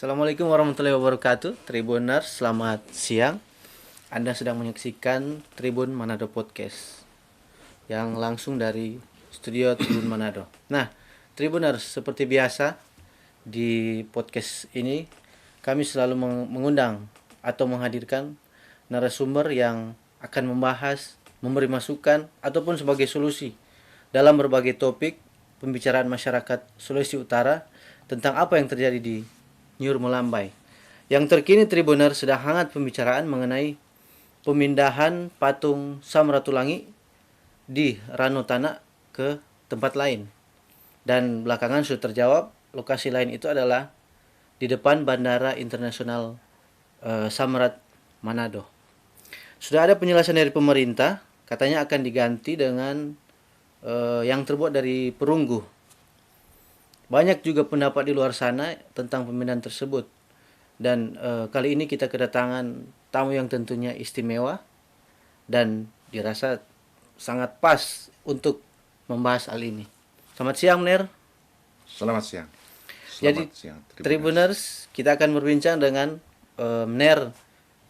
Assalamualaikum warahmatullahi wabarakatuh. Tribuners, selamat siang. Anda sedang menyaksikan Tribun Manado Podcast yang langsung dari studio Tribun Manado. Nah, Tribuners, seperti biasa di podcast ini kami selalu mengundang atau menghadirkan narasumber yang akan membahas, memberi masukan ataupun sebagai solusi dalam berbagai topik pembicaraan masyarakat Sulawesi Utara tentang apa yang terjadi di Nyur Melambai. Yang terkini Tribuner sedang hangat pembicaraan mengenai pemindahan patung Samratulangi di Ranotana ke tempat lain. Dan belakangan sudah terjawab, lokasi lain itu adalah di depan Bandara Internasional Samrat Manado. Sudah ada penjelasan dari pemerintah, katanya akan diganti dengan yang terbuat dari perunggu. Banyak juga pendapat di luar sana tentang pemindahan tersebut. Dan kali ini kita kedatangan tamu yang tentunya istimewa dan dirasa sangat pas untuk membahas hal ini. Selamat siang, Mner. Selamat siang. Jadi, Tribuners, kita akan berbincang dengan Mner,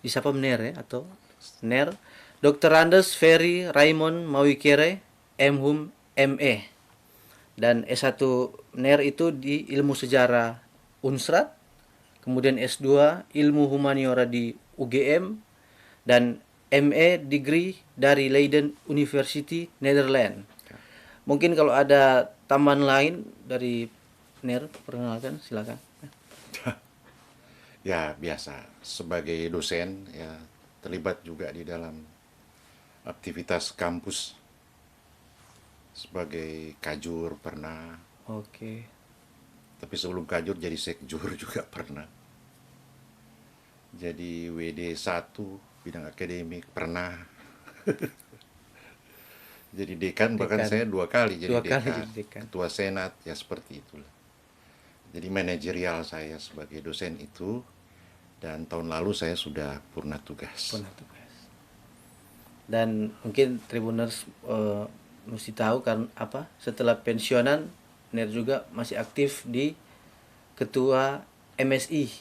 disapa Mner ya, atau Mner, Dr. Andes Ferry Raymond Mawikere, M.Hum, ME. Dan S1 Mner itu di Ilmu Sejarah Unsrat, kemudian S2 Ilmu Humaniora di UGM, dan ME degree dari Leiden University, Netherlands. Mungkin kalau ada tambahan lain dari Mner, perkenalkan, silakan. Ya, biasa. Sebagai dosen, ya terlibat juga di dalam aktivitas kampus. Sebagai kajur pernah. Oke. Tapi sebelum kajur jadi sekjur juga pernah. Jadi WD 1 bidang akademik pernah. Jadi dekan bahkan saya 2 kali jadi dekan. Ketua senat, ya seperti itulah. Jadi manajerial saya sebagai dosen itu, dan tahun lalu saya sudah purna tugas. Dan mungkin Tribuners mesti tahu kan apa, setelah pensiunan Mner juga masih aktif di Ketua MSI.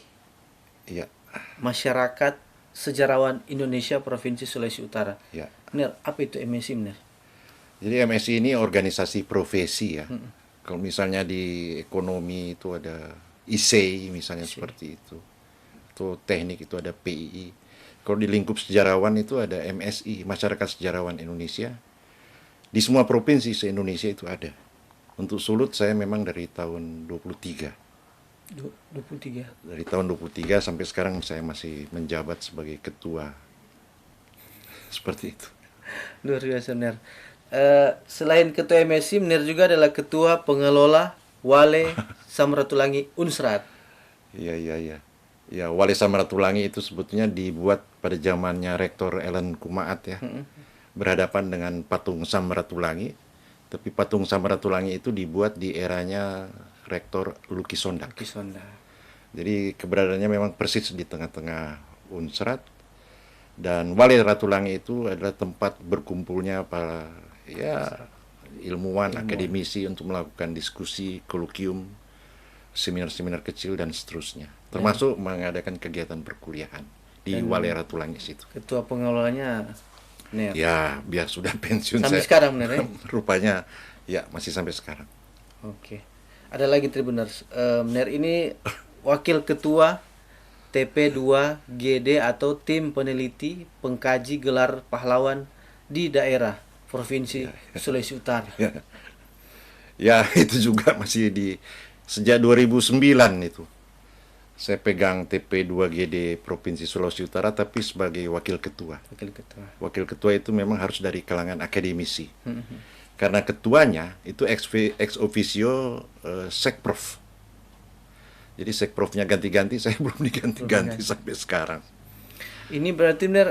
Iya. Masyarakat Sejarawan Indonesia Provinsi Sulawesi Utara. Ya. Mner, apa itu MSI, Mner? Jadi MSI ini organisasi profesi ya. Kalau misalnya di ekonomi itu ada ISEI misalnya seperti itu. Atau teknik itu ada PII. Kalau di lingkup sejarawan itu ada MSI, Masyarakat Sejarawan Indonesia. Di semua provinsi se-Indonesia itu ada. Untuk Sulut saya memang dari tahun 23. 23. Dari tahun 23 sampai sekarang saya masih menjabat sebagai ketua. Seperti itu. Luar biasa, Mner. Selain ketua MSI, Mner juga adalah ketua pengelola Wale Samratulangi Unsrat. Iya. Ya, Wale Samratulangi itu sebetulnya dibuat pada zamannya Rektor Ellen Kumaat ya. Berhadapan dengan patung Samratulangi, tapi patung Samratulangi itu dibuat di eranya Rektor Luki Sondak. Jadi keberadaannya memang persis di tengah-tengah Unsrat, dan Wale Ratulangi itu adalah tempat berkumpulnya para ilmuwan, akademisi untuk melakukan diskusi, kolokium, seminar-seminar kecil dan seterusnya, termasuk mengadakan kegiatan perkuliahan di Wale Ratulangi situ. Ketua pengelolanya Mner. Ya, biar sudah pensiun sampai saya. Sekarang, Mner, ya? Rupanya, ya masih sampai sekarang. Oke. Ada lagi Tribuners. Mner ini wakil ketua TP2GD atau Tim Peneliti Pengkaji Gelar Pahlawan di daerah Provinsi Sulawesi Utara. Ya, itu juga masih sejak 2009 itu. Saya pegang TP2GD Provinsi Sulawesi Utara, tapi sebagai wakil ketua. Wakil ketua itu memang harus dari kalangan akademisi. Karena ketuanya itu ex officio sekprov. Jadi sekprovnya ganti-ganti, saya belum diganti sampai sekarang. Ini berarti, Mner,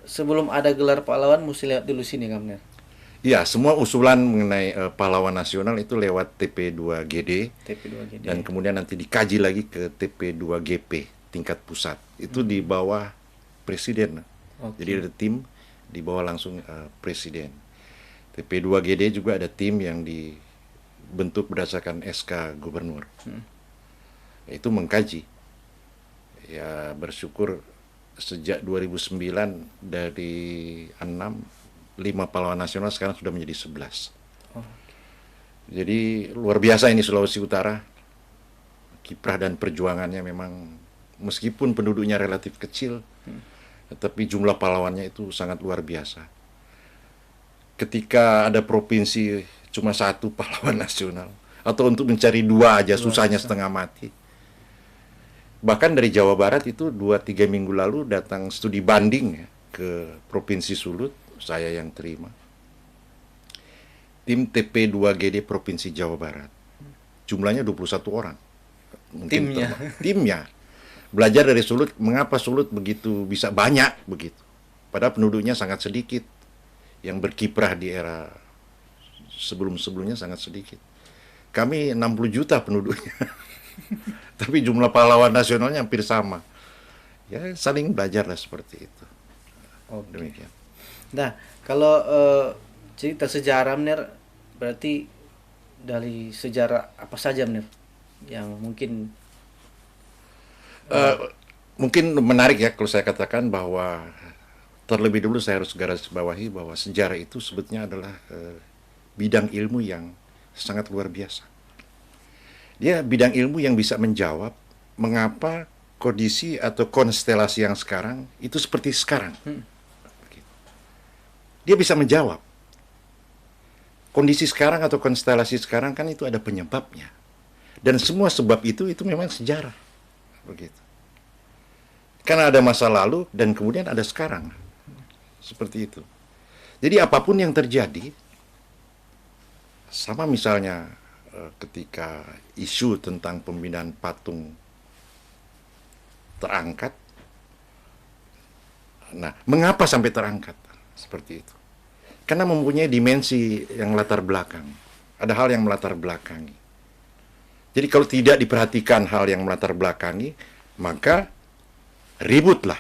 sebelum ada gelar pahlawan mesti lewat dulu sini, kan, Mner? Iya, semua usulan mengenai pahlawan nasional itu lewat TP2GD. Dan kemudian nanti dikaji lagi ke TP2GP tingkat pusat. Itu di bawah presiden. Jadi ada tim di bawah langsung presiden. TP2GD juga ada tim yang dibentuk berdasarkan SK gubernur. Itu mengkaji Ya bersyukur sejak 2009 dari 5 pahlawan nasional sekarang sudah menjadi 11. Oh. Jadi luar biasa ini Sulawesi Utara. Kiprah dan perjuangannya memang meskipun penduduknya relatif kecil, tetapi jumlah pahlawannya itu sangat luar biasa. Ketika ada provinsi cuma satu pahlawan nasional, atau untuk mencari dua aja susahnya setengah mati. Bahkan dari Jawa Barat itu 2-3 minggu lalu datang studi banding ya, ke Provinsi Sulut, saya yang terima. Tim TP2GD Provinsi Jawa Barat. Jumlahnya 21 orang. Mungkin timnya. Belajar dari Sulut, mengapa Sulut begitu bisa banyak begitu. Padahal penduduknya sangat sedikit. Yang berkiprah di era sebelum-sebelumnya sangat sedikit. Kami 60 juta penduduknya. Tapi jumlah pahlawan nasionalnya hampir sama. Ya saling belajar lah seperti itu. Oh, demikian. Nah, kalau cerita sejarah Menir, berarti dari sejarah apa saja Menir yang mungkin mungkin menarik ya kalau saya katakan bahwa terlebih dulu saya harus garis bawahi bahwa sejarah itu sebetulnya adalah bidang ilmu yang sangat luar biasa. Dia bidang ilmu yang bisa menjawab mengapa kondisi atau konstelasi yang sekarang itu seperti sekarang. Dia bisa menjawab. Kondisi sekarang atau konstelasi sekarang kan itu ada penyebabnya. Dan semua sebab itu memang sejarah. Begitu. Karena ada masa lalu dan kemudian ada sekarang. Seperti itu. Jadi apapun yang terjadi, sama misalnya ketika isu tentang pembinaan patung terangkat. Nah, mengapa sampai terangkat? Seperti itu. Karena mempunyai dimensi yang latar belakang. Ada hal yang melatar belakangi. Jadi kalau tidak diperhatikan hal yang melatar belakangi, maka ributlah.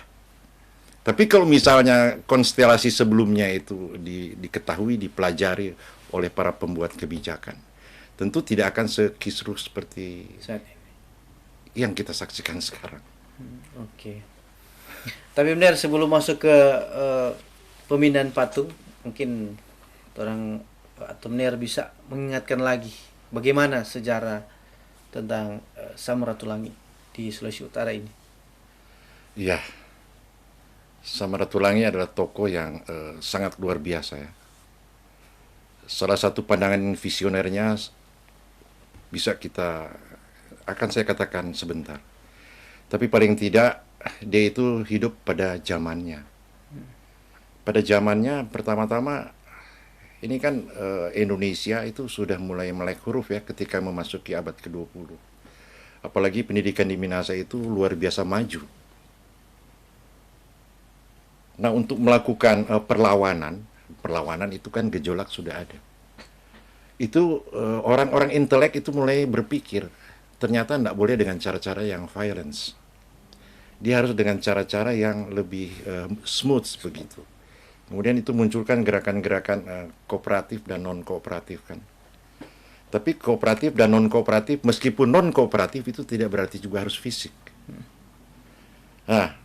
Tapi kalau misalnya konstelasi sebelumnya itu diketahui, dipelajari oleh para pembuat kebijakan, tentu tidak akan sekisruh seperti saat ini yang kita saksikan sekarang. Oke. Tapi benar sebelum masuk ke pemindahan patung, mungkin orang atau Menir bisa mengingatkan lagi bagaimana sejarah tentang Samratulangi di Sulawesi Utara ini. Ya, Samratulangi adalah tokoh yang sangat luar biasa ya. Salah satu pandangan visionernya bisa akan saya katakan sebentar. Tapi paling tidak dia itu hidup pada zamannya. Pada zamannya pertama-tama ini kan Indonesia itu sudah mulai melek huruf ya ketika memasuki abad ke-20. Apalagi pendidikan di Minahasa itu luar biasa maju. Nah, untuk melakukan perlawanan itu kan gejolak sudah ada. Itu orang-orang intelek itu mulai berpikir, ternyata tidak boleh dengan cara-cara yang violence. Dia harus dengan cara-cara yang lebih smooth begitu. Kemudian itu munculkan gerakan-gerakan kooperatif dan non-kooperatif kan. Tapi kooperatif dan non-kooperatif, meskipun non-kooperatif itu tidak berarti juga harus fisik. Nah,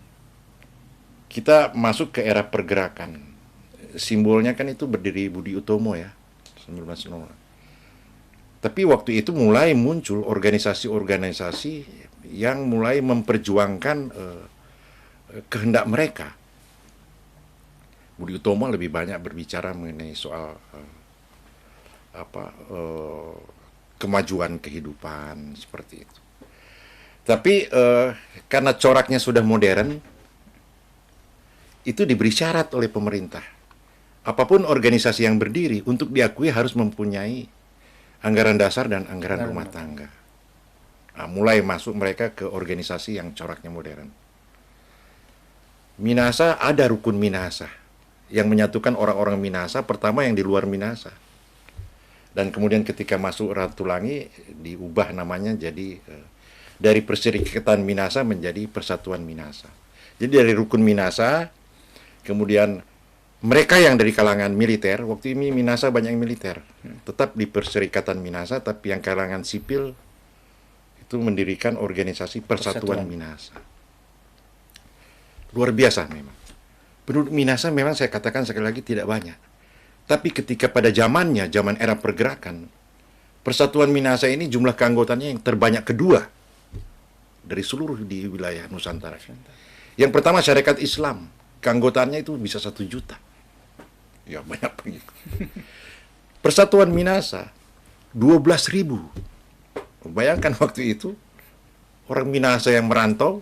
kita masuk ke era pergerakan. Simbolnya kan itu berdiri Budi Utomo ya, 1900. Tapi waktu itu mulai muncul organisasi-organisasi yang mulai memperjuangkan kehendak mereka. Budi Utomo lebih banyak berbicara mengenai soal kemajuan kehidupan seperti itu. Tapi karena coraknya sudah modern, itu diberi syarat oleh pemerintah. Apapun organisasi yang berdiri untuk diakui harus mempunyai anggaran dasar dan anggaran rumah tangga. Nah, mulai masuk mereka ke organisasi yang coraknya modern. Minahasa ada rukun Minahasa yang menyatukan orang-orang Minahasa, pertama yang di luar Minahasa. Dan kemudian ketika masuk Ratulangi diubah namanya jadi dari Perserikatan Minahasa menjadi Persatuan Minahasa. Jadi dari rukun Minahasa, kemudian mereka yang dari kalangan militer, waktu ini Minahasa banyak yang militer, tetap di Perserikatan Minahasa, tapi yang kalangan sipil itu mendirikan organisasi Persatuan Minahasa. Luar biasa memang. Penduduk Minahasa memang saya katakan sekali lagi tidak banyak. Tapi ketika pada zamannya, zaman era pergerakan, Persatuan Minahasa ini jumlah keanggotaannya yang terbanyak kedua dari seluruh di wilayah Nusantara. Yang pertama syarikat Islam, keanggotaannya itu bisa 1 juta. Ya banyak begitu. Persatuan Minahasa 12.000. Bayangkan waktu itu orang Minahasa yang merantau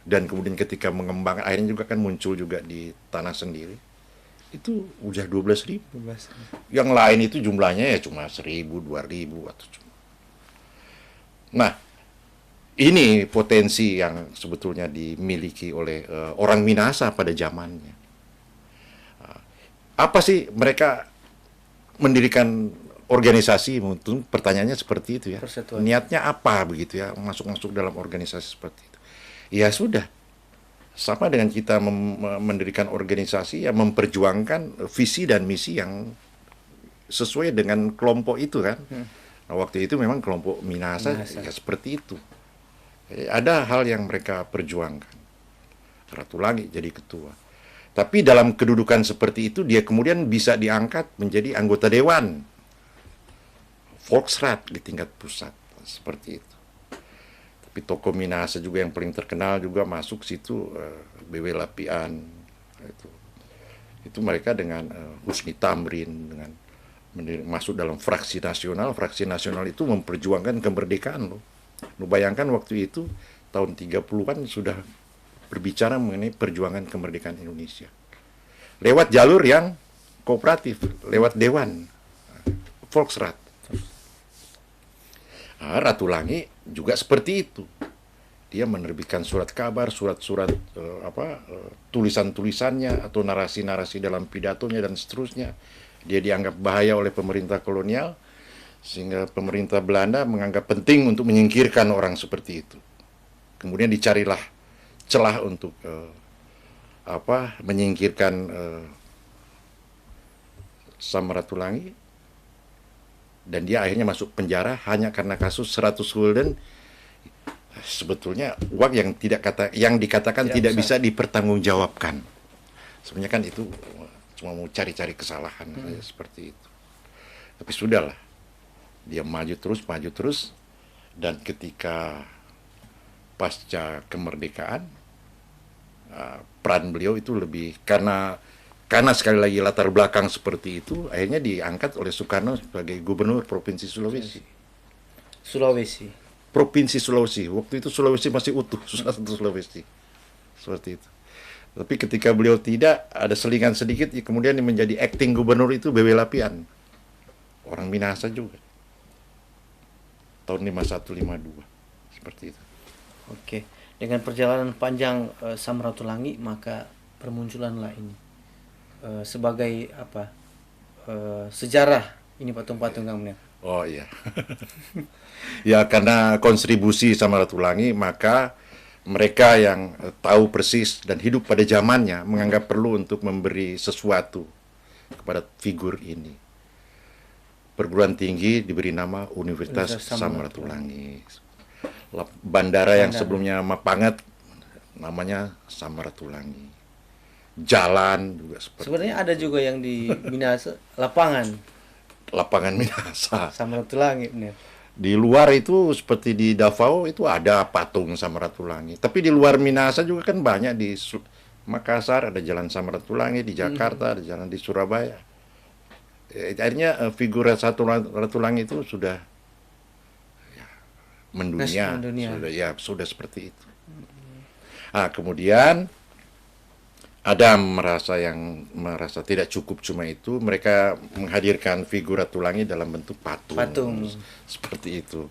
dan kemudian ketika mengembangkan akhirnya juga kan muncul juga di tanah sendiri. Itu udah 12.000. Yang lain itu jumlahnya ya cuma 1.000, 2.000 atau cuma. Nah, ini potensi yang sebetulnya dimiliki oleh orang Minahasa pada zamannya. Apa sih mereka mendirikan organisasi? Mungkin pertanyaannya seperti itu ya. Persatuan. Niatnya apa begitu ya masuk dalam organisasi seperti itu? Ya sudah, sama dengan kita mendirikan organisasi yang memperjuangkan visi dan misi yang sesuai dengan kelompok itu kan. Nah, waktu itu memang kelompok Minahasa ya seperti itu. Ada hal yang mereka perjuangkan. Ratu Langit jadi ketua. Tapi dalam kedudukan seperti itu dia kemudian bisa diangkat menjadi anggota dewan Volksrat di tingkat pusat seperti itu. Tapi tokoh Minahasa juga yang paling terkenal juga masuk situ B.W. Lapian itu mereka dengan Husni Tamrin dengan masuk dalam fraksi nasional itu memperjuangkan kemerdekaan loh. Lu bayangkan waktu itu tahun 30-an sudah berbicara mengenai perjuangan kemerdekaan Indonesia lewat jalur yang kooperatif, lewat dewan Volksrat. Ratu Langit juga seperti itu. Dia menerbitkan surat kabar, surat-surat tulisan-tulisannya atau narasi-narasi dalam pidatonya dan seterusnya. Dia dianggap bahaya oleh pemerintah kolonial sehingga pemerintah Belanda menganggap penting untuk menyingkirkan orang seperti itu. Kemudian dicarilah celah untuk menyingkirkan Samratulangi, dan dia akhirnya masuk penjara hanya karena kasus 100 gulden. Sebetulnya uang yang dikatakan tidak bisa dipertanggungjawabkan. Sebenarnya kan itu cuma mau cari-cari kesalahan saja seperti itu. Tapi sudahlah, dia maju terus, dan ketika pasca kemerdekaan peran beliau itu lebih karena sekali lagi latar belakang seperti itu, akhirnya diangkat oleh Soekarno sebagai gubernur Provinsi Sulawesi. Provinsi Sulawesi. Waktu itu Sulawesi masih utuh, satu Sulawesi. Seperti itu. Tapi ketika beliau tidak, ada selingan sedikit, kemudian menjadi acting gubernur itu B.W. Lapian. Orang Minahasa juga. Tahun 51-52. Seperti itu. Oke. Dengan perjalanan panjang Samratulangi, maka bermunculanlah ini. Sebagai sejarah ini patung-patung Kang Munir. Oh iya. Ya karena kontribusi Samratulangi, maka mereka yang tahu persis dan hidup pada zamannya menganggap perlu untuk memberi sesuatu kepada figur ini. Perguruan tinggi diberi nama Universitas Samratulangi. Bandara yang sebelumnya Mapangat namanya Samratulangi. Jalan juga seperti sebenarnya itu. Ada juga yang di Minahasa lapangan Minahasa Samratulangi benar. Di luar itu seperti di Davao itu ada patung Samratulangi. Tapi di luar Minahasa juga kan banyak, di Makassar ada jalan Samratulangi, di Jakarta ada jalan di Surabaya. Akhirnya figura Samratulangi itu sudah mendunia. Sudah seperti itu. Kemudian ada merasa tidak cukup cuma itu, mereka menghadirkan figur Ratulangi dalam bentuk patung. Seperti itu.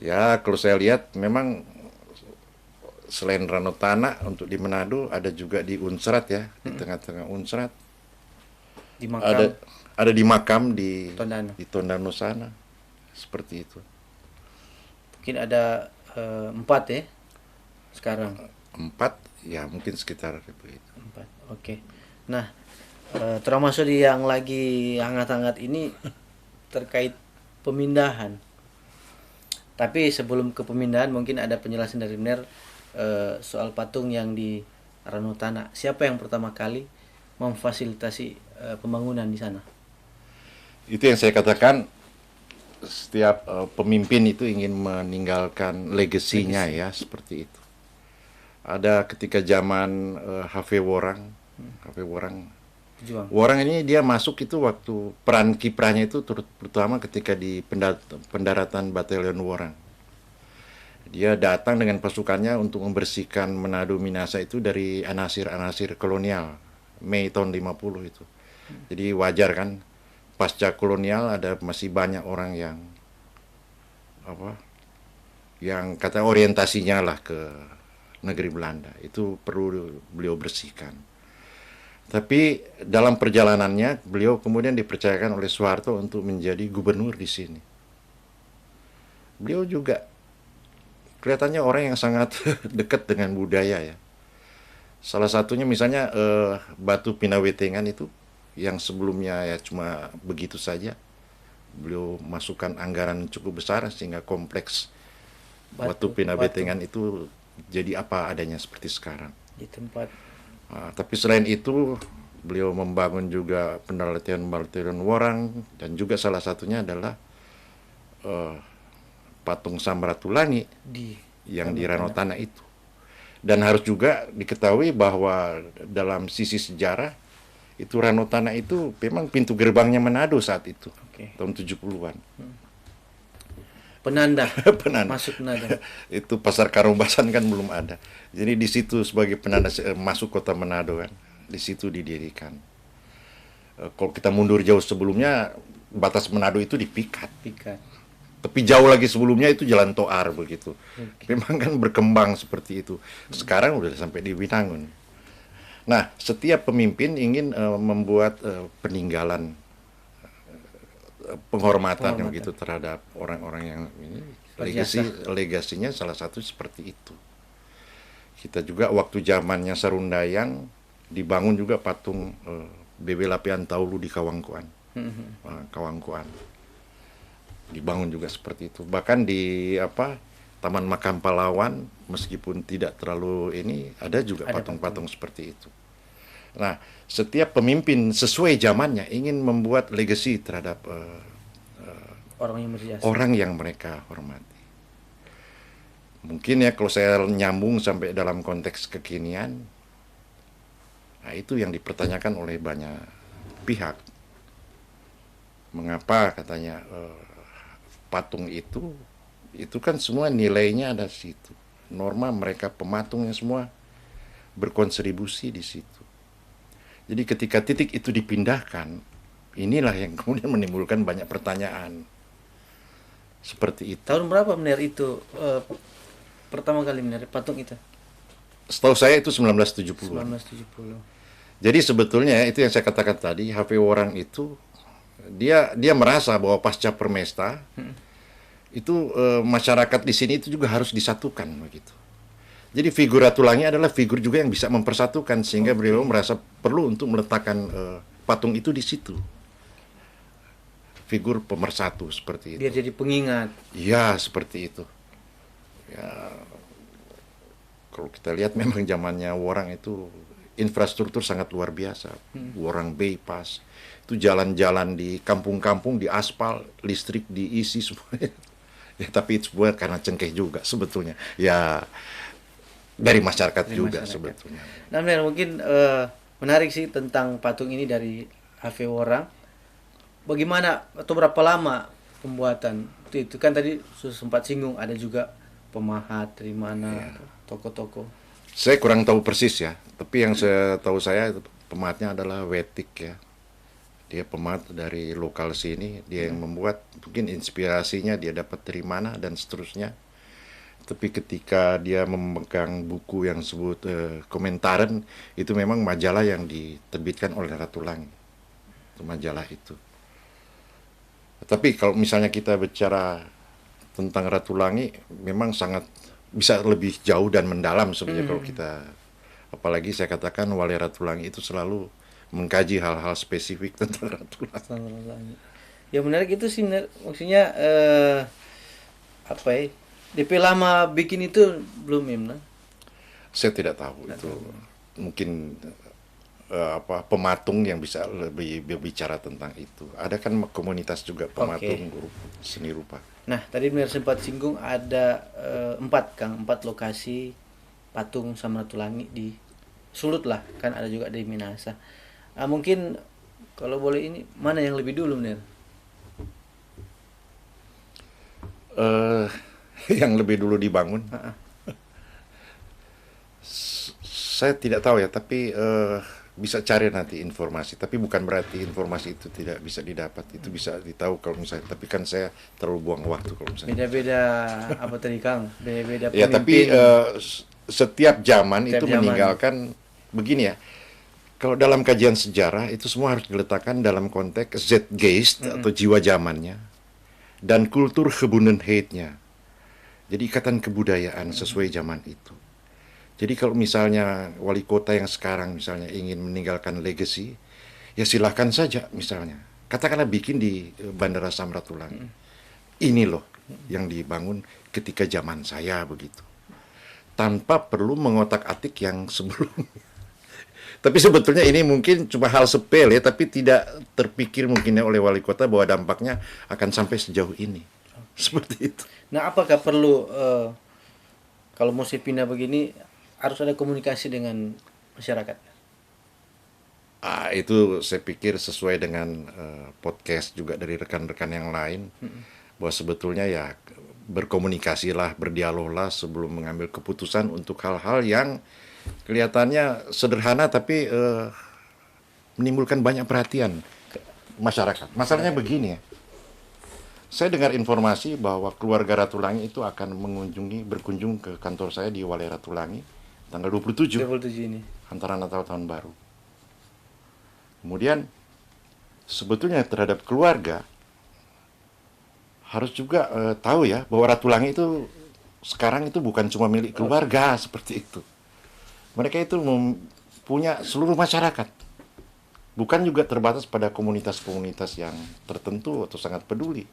Ya, kalau saya lihat memang selain Ranotana untuk di Manado ada juga di Unsrat ya, di tengah-tengah Unsrat. Di makam. Ada di makam di Tondano sana. Seperti itu. Mungkin ada 4 ya sekarang. 4 ya, mungkin sekitar itu. 4. Oke. Nah, termasuk di yang lagi hangat-hangat ini terkait pemindahan. Tapi sebelum ke pemindahan mungkin ada penjelasan dari Bener soal patung yang di Ranotana. Siapa yang pertama kali memfasilitasi pembangunan di sana? Itu yang saya katakan, setiap pemimpin itu ingin meninggalkan legasinya ya, seperti itu. Ada ketika zaman H.V. Worang. Pejuang. Worang ini dia masuk itu waktu peran kiprahnya itu terutama ketika di pendaratan batalion Worang. Dia datang dengan pasukannya untuk membersihkan Manado Minasa itu dari anasir-anasir kolonial Mei tahun 50 itu. Jadi wajar kan, pasca kolonial ada masih banyak orang yang kata orientasinya lah ke negeri Belanda. Itu perlu beliau bersihkan. Tapi dalam perjalanannya beliau kemudian dipercayakan oleh Soeharto untuk menjadi gubernur di sini. Beliau juga kelihatannya orang yang sangat dekat dengan budaya ya. Salah satunya misalnya Batu Pinawetengan itu yang sebelumnya ya cuma begitu saja. Beliau masukkan anggaran cukup besar sehingga kompleks Batu Pinawetengan itu jadi apa adanya seperti sekarang. Di tempat. Tapi selain itu beliau membangun juga penelitian Worang, dan juga salah satunya adalah patung Samratulangi yang di Ranotana itu. Dan harus juga diketahui bahwa dalam sisi sejarah itu Ranotana itu memang pintu gerbangnya Manado saat itu, tahun 70-an. Penanda. Penanda. Masuk Manado. Itu pasar Karumbasan kan belum ada. Jadi di situ sebagai penanda masuk kota Manado kan. Di situ didirikan. Kalau kita mundur jauh sebelumnya, batas Manado itu dipikat. Tapi jauh lagi sebelumnya itu Jalan Toar begitu. Memang kan berkembang seperti itu. Sekarang udah sampai di Winangun. Nah, setiap pemimpin ingin membuat peninggalan penghormatan begitu terhadap orang-orang yang ini. Legasinya salah satu seperti itu. Kita juga waktu zamannya Sarundayang dibangun juga patung Bebe Lapian Taulu di Kawangkuan. Kawangkuan. Dibangun juga seperti itu. Bahkan di Taman Makam Pahlawan meskipun tidak terlalu ini ada juga patung-patung seperti itu. Nah, setiap pemimpin sesuai zamannya ingin membuat legasi terhadap orang yang mereka hormati. Mungkin ya kalau saya nyambung sampai dalam konteks kekinian, nah itu yang dipertanyakan oleh banyak pihak. Mengapa katanya patung itu kan semua nilainya ada di situ. Norma mereka pematungnya semua berkontribusi di situ. Jadi ketika titik itu dipindahkan, inilah yang kemudian menimbulkan banyak pertanyaan. Seperti itu. Tahun berapa benar itu pertama kali benar patung itu? Setahu saya itu 1970. Jadi sebetulnya itu yang saya katakan tadi, H.V. Worang itu dia merasa bahwa pasca Permesta itu masyarakat di sini itu juga harus disatukan begitu. Jadi figur Ratulangi adalah figur juga yang bisa mempersatukan sehingga beliau merasa perlu untuk meletakkan patung itu di situ. Figur pemersatu seperti itu. Biar jadi pengingat. Iya, seperti itu. Ya, kalau kita lihat memang zamannya Worang itu infrastruktur sangat luar biasa. Worang Bypass, itu jalan-jalan di kampung-kampung di aspal, listrik diisi semua. Ya, tapi itu buat karena cengkeh juga sebetulnya. Ya dari masyarakat juga sebetulnya. Nah, mungkin menarik sih tentang patung ini dari H.V. Worang. Bagaimana atau berapa lama pembuatan itu kan tadi sudah sempat singgung, ada juga pemahat dari mana, toko-toko. Saya kurang tahu persis ya, tapi yang setahu saya pemahatnya adalah Wetik ya. Dia pemahat dari lokal sini, dia yang membuat, mungkin inspirasinya dia dapat dari mana dan seterusnya. Tapi ketika dia memegang buku yang disebut Komentaren, itu memang majalah yang diterbitkan oleh Ratulangi. Itu majalah itu. Tapi kalau misalnya kita bicara tentang Ratulangi, memang sangat bisa lebih jauh dan mendalam sebenarnya kalau kita, apalagi saya katakan Wali Ratulangi itu selalu mengkaji hal-hal spesifik tentang Ratulangi. Ya menarik itu sih, maksudnya DP lama bikin itu belum ya? Saya tidak tahu itu mungkin pematung yang bisa lebih berbicara tentang itu. Ada kan komunitas juga pematung seni rupa. Nah, tadi benar sempat singgung ada 4 lokasi patung Samratulangi di Sulut lah, kan ada juga di Minahasa. Mungkin kalau boleh ini mana yang lebih dulu, Ner? Yang lebih dulu dibangun. Saya tidak tahu ya, tapi bisa cari nanti informasi. Tapi bukan berarti informasi itu tidak bisa didapat. Itu bisa ditahu kalau misalnya. Tapi kan saya terlalu buang waktu kalau misalnya. Beda-beda apa tadi Kang? Beda-beda Ya, tapi setiap zaman itu meninggalkan begini ya. Kalau dalam kajian sejarah itu semua harus diletakkan dalam konteks Zeitgeist atau jiwa zamannya dan kultur Gebundenheitnya. Jadi ikatan kebudayaan sesuai zaman itu. Jadi kalau misalnya wali kota yang sekarang misalnya ingin meninggalkan legacy, ya silahkan saja misalnya. Katakanlah bikin di Bandara Samratulangi. Ini loh yang dibangun ketika zaman saya begitu. Tanpa perlu mengotak-atik yang sebelumnya. Tapi sebetulnya ini mungkin cuma hal sepele, tapi tidak terpikir mungkinnya oleh wali kota bahwa dampaknya akan sampai sejauh ini. Seperti itu. Nah, apakah perlu kalau mau pindah begini harus ada komunikasi dengan masyarakat? Itu saya pikir sesuai dengan podcast juga dari rekan-rekan yang lain, bahwa sebetulnya ya berkomunikasilah, berdialoglah sebelum mengambil keputusan untuk hal-hal yang kelihatannya sederhana tapi menimbulkan banyak perhatian masyarakat. Masalahnya begini ya, saya dengar informasi bahwa keluarga Ratulangi itu akan berkunjung ke kantor saya di Walai Ratulangi tanggal 27 ini. Antara Natal Tahun Baru. Kemudian sebetulnya terhadap keluarga harus juga tahu ya bahwa Ratulangi itu sekarang itu bukan cuma milik keluarga seperti itu. Mereka itu punya seluruh masyarakat. Bukan juga terbatas pada komunitas-komunitas yang tertentu atau sangat peduli.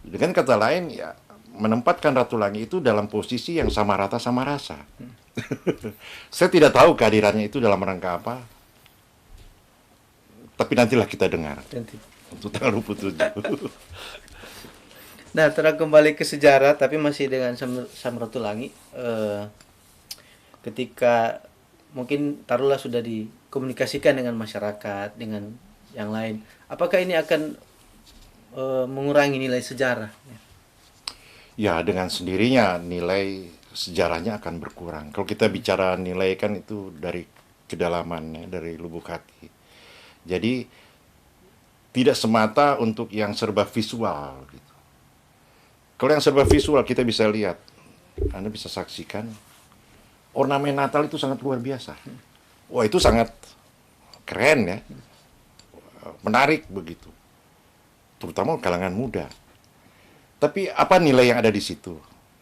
Dengan kata lain ya menempatkan Ratulangi itu dalam posisi yang sama rata sama rasa. Saya tidak tahu kehadirannya itu dalam rangka apa. Tapi nantilah kita dengar. Untuk tanggal 27. Nah, kembali ke sejarah tapi masih dengan Samratulangi. Ketika mungkin taruhlah sudah dikomunikasikan dengan masyarakat, dengan yang lain. Apakah ini akan mengurangi nilai sejarah? Ya, dengan sendirinya nilai sejarahnya akan berkurang. Kalau kita bicara nilai kan itu dari kedalamannya, dari lubuk hati. Jadi tidak semata untuk yang serba visual gitu. Kalau yang serba visual kita bisa lihat, Anda bisa saksikan ornamen Natal itu sangat luar biasa. Wah, itu sangat keren ya. Menarik begitu. Terutama kalangan muda. Tapi apa nilai yang ada di situ?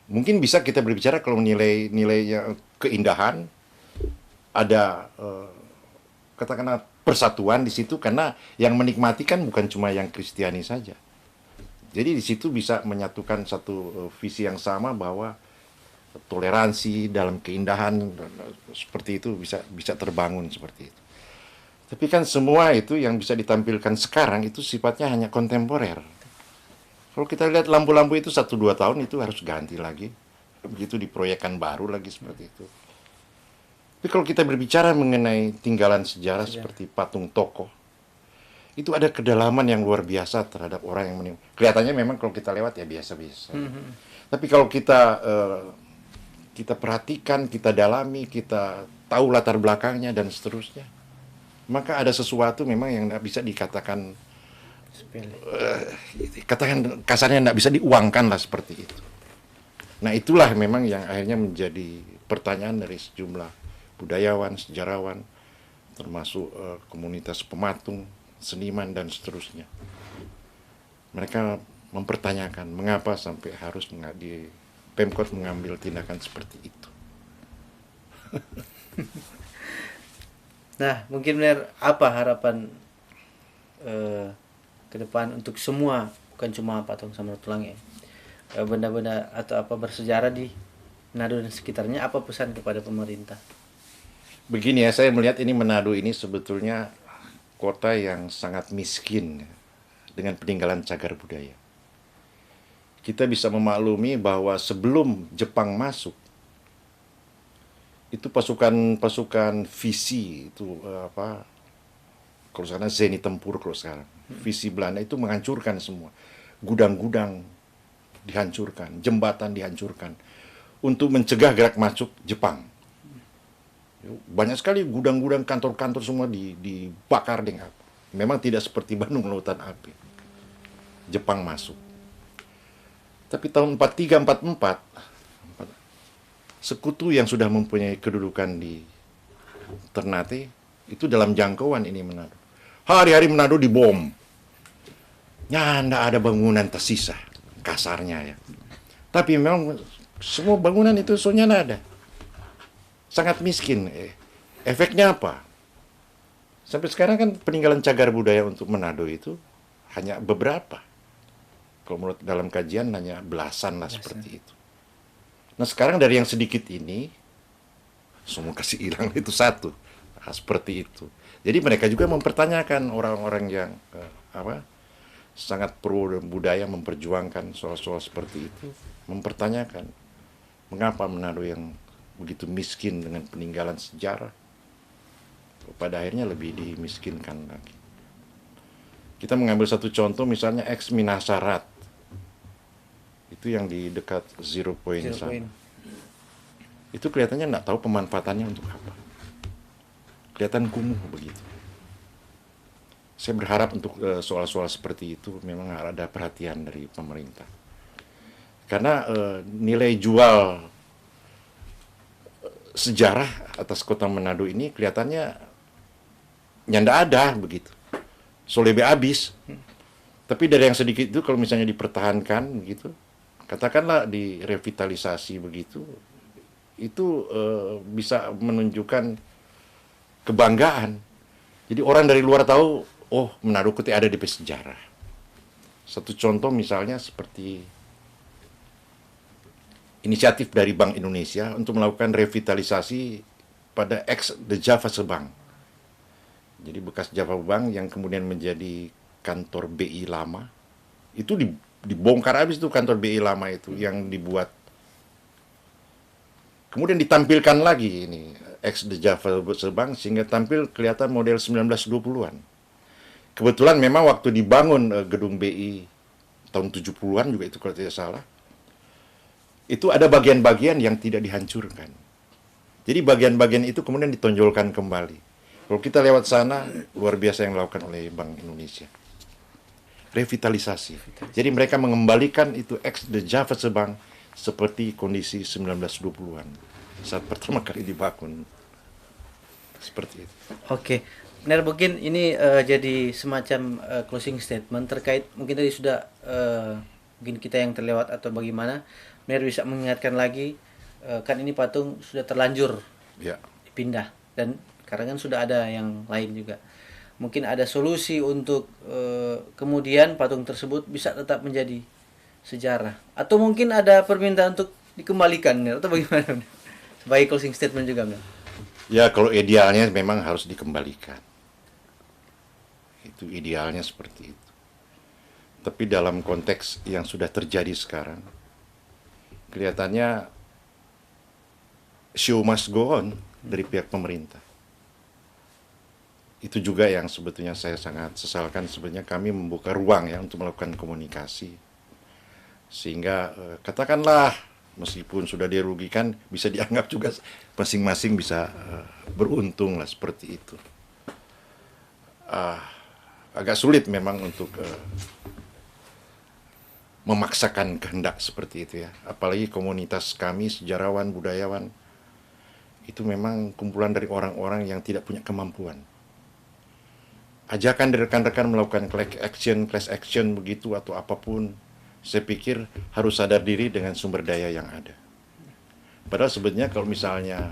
Mungkin bisa kita berbicara kalau nilai-nilainya keindahan, ada katakanlah persatuan di situ, karena yang menikmati kan bukan cuma yang Kristiani saja. Jadi di situ bisa menyatukan satu visi yang sama bahwa toleransi dalam keindahan seperti itu bisa terbangun seperti itu. Tapi kan semua itu yang bisa ditampilkan sekarang itu sifatnya hanya kontemporer. Kalau kita lihat lampu-lampu itu 1-2 tahun itu harus ganti lagi. Begitu diproyekkan baru lagi seperti itu. Tapi kalau kita berbicara mengenai tinggalan sejarah seperti patung tokoh, itu ada kedalaman yang luar biasa terhadap orang yang meninggal. Kelihatannya memang kalau kita lewat ya biasa-biasa. Tapi kalau kita perhatikan, kita dalami, kita tahu latar belakangnya dan seterusnya, maka ada sesuatu memang yang tidak bisa dikatakan katakan kasarnya tidak bisa diuangkan lah seperti itu. Nah, itulah memang yang akhirnya menjadi pertanyaan dari sejumlah budayawan, sejarawan, termasuk komunitas pematung, seniman dan seterusnya. Mereka mempertanyakan mengapa sampai harus di Pemkot mengambil tindakan seperti itu. Nah, mungkin benar apa harapan ke depan untuk semua, bukan cuma patung Samratulangi, benda-benda atau apa bersejarah di Manado dan sekitarnya, apa pesan kepada pemerintah? Begini ya, saya melihat ini Manado ini sebetulnya kota yang sangat miskin dengan peninggalan cagar budaya. Kita bisa memaklumi bahwa sebelum Jepang masuk, itu pasukan visi itu kalau sana Zeni Tempur kalau sekarang. Visi Belanda itu menghancurkan semua. Gudang-gudang dihancurkan, jembatan dihancurkan untuk mencegah gerak masuk Jepang. Banyak sekali gudang-gudang, kantor-kantor semua dibakar dengan api. Memang tidak seperti Bandung lautan api. Jepang masuk. Tapi tahun 43 44 sekutu yang sudah mempunyai kedudukan di Ternate itu dalam jangkauan ini Manado. Hari-hari Manado dibom. Ya, nggak ada bangunan tersisa, kasarnya ya. Tapi memang semua bangunan itu soalnya nggak ada. Sangat miskin. Efeknya apa? Sampai sekarang kan peninggalan cagar budaya untuk Manado itu hanya beberapa. Kalau menurut dalam kajian hanya belasan lah seperti itu. Nah sekarang dari yang sedikit ini, semua kasih hilang itu satu. Nah, seperti itu. Jadi mereka juga mempertanyakan orang-orang yang sangat pro budaya memperjuangkan soal-soal seperti itu. Mempertanyakan mengapa Manado yang begitu miskin dengan peninggalan sejarah pada akhirnya lebih dimiskinkan lagi. Kita mengambil satu contoh misalnya ex Minasarat itu yang di dekat Zero Point sana. Itu kelihatannya nggak tahu pemanfaatannya untuk apa. Kelihatan kumuh begitu. Saya berharap untuk soal-soal seperti itu memang ada perhatian dari pemerintah. Karena nilai jual sejarah atas kota Manado ini kelihatannya nyanda ada begitu. Solebe habis. Tapi dari yang sedikit itu kalau misalnya dipertahankan begitu, katakanlah direvitalisasi begitu, itu bisa menunjukkan kebanggaan. Jadi orang dari luar tahu, oh Manado Kute ada di sejarah. Satu contoh misalnya seperti inisiatif dari Bank Indonesia untuk melakukan revitalisasi pada ex The Java Bank. Jadi bekas Java Bank yang kemudian menjadi kantor BI lama, itu dibongkar habis itu kantor BI lama itu yang dibuat. Kemudian ditampilkan lagi ini ex The Java Bank sehingga tampil kelihatan model 1920-an. Kebetulan memang waktu dibangun gedung BI tahun 70-an juga itu kalau tidak salah, itu ada bagian-bagian yang tidak dihancurkan. Jadi bagian-bagian itu kemudian ditonjolkan kembali. Kalau kita lewat sana, luar biasa yang dilakukan oleh Bank Indonesia. Revitalisasi. Jadi mereka mengembalikan itu ex The Java Bank seperti kondisi 1920-an. Saat pertama kali dibangun. Seperti itu. Oke. Benar, mungkin ini jadi semacam closing statement terkait, mungkin tadi sudah mungkin kita yang terlewat atau bagaimana. Benar bisa mengingatkan lagi, kan ini patung sudah terlanjur dipindah dan karena kan sudah ada yang lain juga. Mungkin ada solusi untuk kemudian patung tersebut bisa tetap menjadi sejarah. Atau mungkin ada permintaan untuk dikembalikan, atau bagaimana? Sebagai closing statement juga, Benar. Ya, kalau idealnya memang harus dikembalikan. Itu idealnya seperti itu. Tapi dalam konteks yang sudah terjadi sekarang, kelihatannya show must go on dari pihak pemerintah. Itu juga yang sebetulnya saya sangat sesalkan. Sebenarnya kami membuka ruang ya untuk melakukan komunikasi. Sehingga katakanlah meskipun sudah dirugikan, bisa dianggap juga masing-masing bisa beruntung lah seperti itu. Agak sulit memang untuk memaksakan kehendak seperti itu ya. Apalagi komunitas kami, sejarawan, budayawan, itu memang kumpulan dari orang-orang yang tidak punya kemampuan. Ajakan dari rekan-rekan melakukan class action begitu atau apapun, saya pikir harus sadar diri dengan sumber daya yang ada. Padahal sebenarnya kalau misalnya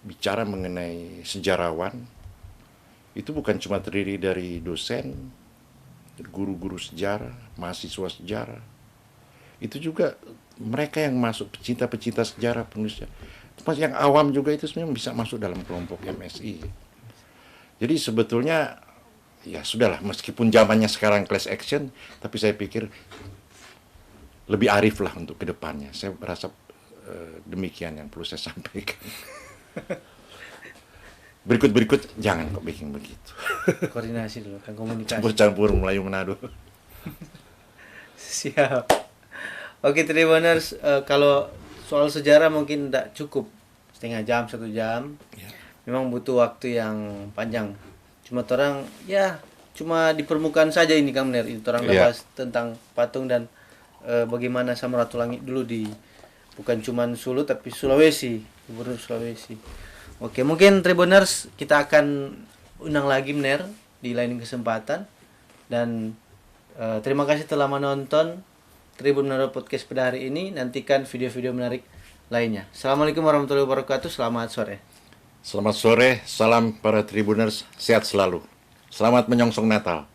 bicara mengenai sejarawan, itu bukan cuma terdiri dari dosen, guru-guru sejarah, mahasiswa sejarah. Itu juga mereka yang masuk pecinta-pecinta sejarah penulisnya. Termasuk yang awam juga itu sebenarnya bisa masuk dalam kelompok MSI. Jadi sebetulnya ya sudahlah, meskipun zamannya sekarang class action, tapi saya pikir lebih arif lah untuk kedepannya. Saya merasa demikian yang perlu saya sampaikan. Berikut-berikut jangan kok bikin begitu. Koordinasi dulu kan, komunikasi. Campur-campur Melayu Manado. Siap. Oke Tribuners, kalau soal sejarah mungkin tidak cukup setengah jam, 1 jam. Ya. Memang butuh waktu yang panjang. Cuma orang ya cuma di permukaan saja ini Kang Mner. Itu orang Ya. bahas tentang patung dan bagaimana Samratulangi dulu di bukan cuma Sulu tapi Sulawesi, Gubernur Sulawesi. Oke, mungkin Tribuners kita akan undang lagi Mner di lain kesempatan dan terima kasih telah menonton Tribun Manado Podcast pada hari ini. Nantikan video-video menarik lainnya. Assalamualaikum warahmatullahi wabarakatuh. Selamat sore. Selamat sore, salam para Tribuners, sehat selalu. Selamat menyongsong Natal.